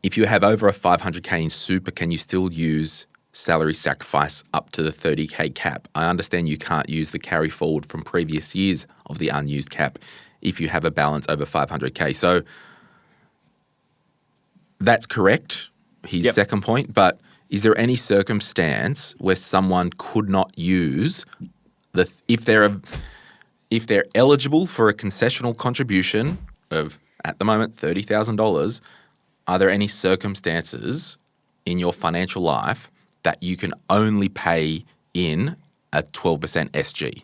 if you have over a 500K in super, can you still use salary sacrifice up to the 30K cap? I understand you can't use the carry forward from previous years of the unused cap if you have a balance over 500K. So that's correct, his second point, but is there any circumstance where someone could not use if they're eligible for a concessional contribution of, at the moment, $30,000, are there any circumstances in your financial life that you can only pay in a 12% SG?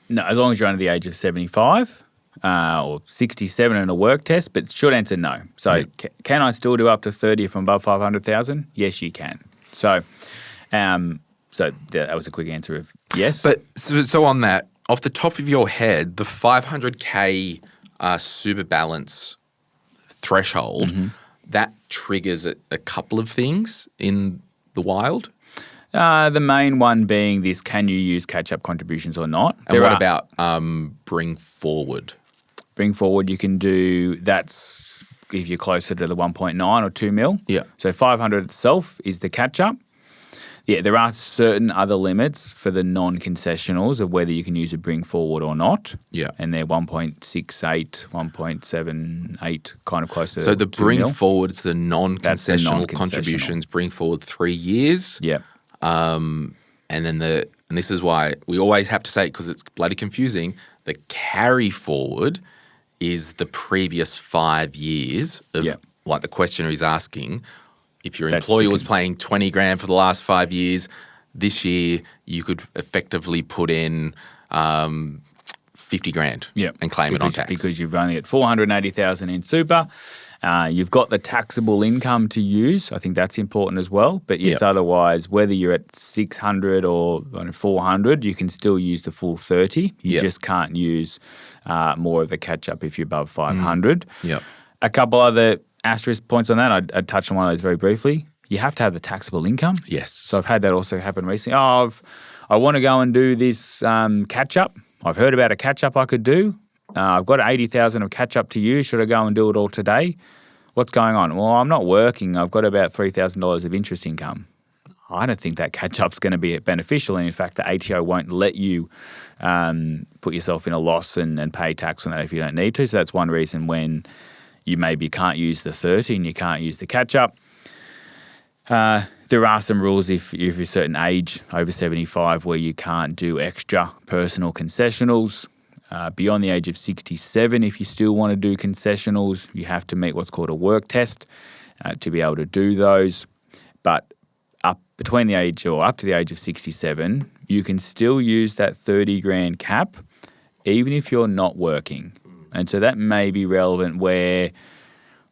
No, as long as you're under the age of 75 or 67 in a work test, but short answer, no. So can I still do up to 30 if I'm above 500,000? Yes, you can. So that was a quick answer of yes. But so on that, off the top of your head, the 500K super balance threshold, that triggers a couple of things in the wild? The main one being this: can you use catch-up contributions or not? And what about bring forward? Bring forward, you can do, that's if you're closer to the 1.9 or 2 mil. Yeah. So 500 itself is the catch-up. Yeah, there are certain other limits for the non-concessionals of whether you can use a bring forward or not. Yeah. And they're 1.68, 1.78, kind of close to So the 2 bring mil. forward's the non-concessional non-concessional contributions, bring forward 3 years. Yeah. And then and this is why we always have to say it because it's bloody confusing, the carry forward is the previous 5 years of, like the questioner is asking, if your employer was paying 20 grand for the last 5 years, this year you could effectively put in 50 grand and claim it on tax. Because you've only got 480,000 in super. You've got the taxable income to use. I think that's important as well. But yes, otherwise, whether you're at 600 or 400, you can still use the full 30. You just can't use more of the catch-up if you're above 500. A couple other asterisk points on that. I'd touch on one of those very briefly. You have to have the taxable income. Yes. So I've had that also happen recently. I want to go and do this catch-up. I've heard about a catch-up I could do. I've got 80,000 of catch-up to use. Should I go and do it all today? What's going on? Well, I'm not working. I've got about $3,000 of interest income. I don't think that catch-up's going to be beneficial. And in fact, the ATO won't let you put yourself in a loss and pay tax on that if you don't need to. So that's one reason when you maybe can't use the 30 and you can't use the catch-up. There are some rules if you're a certain age, over 75, where you can't do extra personal concessionals. Beyond the age of 67, if you still want to do concessionals, you have to meet what's called a work test to be able to do those. But up to the age of 67, you can still use that 30 grand cap, even if you're not working. And so that may be relevant where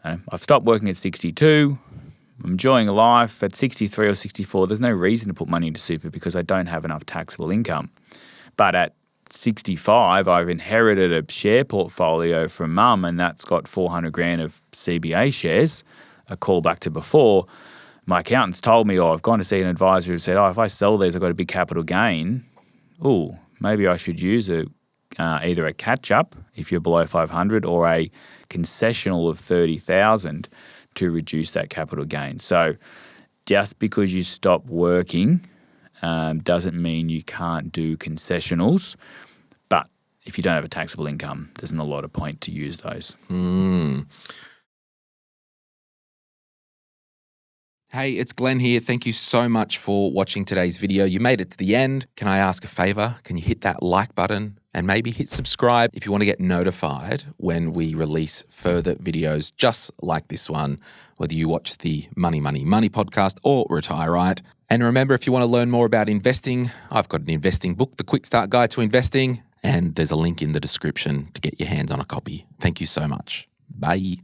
I've stopped working at 62, I'm enjoying life. At 63 or 64, there's no reason to put money into super because I don't have enough taxable income. But at 65, I've inherited a share portfolio from mum, and that's got 400 grand of CBA shares. A call back to before, my accountant's told me, I've gone to see an advisor who said, if I sell these, I've got a big capital gain. Maybe I should use either a catch-up if you're below 500 or a concessional of 30,000 to reduce that capital gain. So just because you stop working doesn't mean you can't do concessionals. But if you don't have a taxable income, there's not a lot of point to use those. Hey, it's Glen here. Thank you so much for watching today's video. You made it to the end. Can I ask a favor? Can you hit that like button and maybe hit subscribe if you want to get notified when we release further videos just like this one, whether you watch the Money, Money, Money podcast or Retire Right. And remember, if you want to learn more about investing, I've got an investing book, The Quick Start Guide to Investing, and there's a link in the description to get your hands on a copy. Thank you so much. Bye.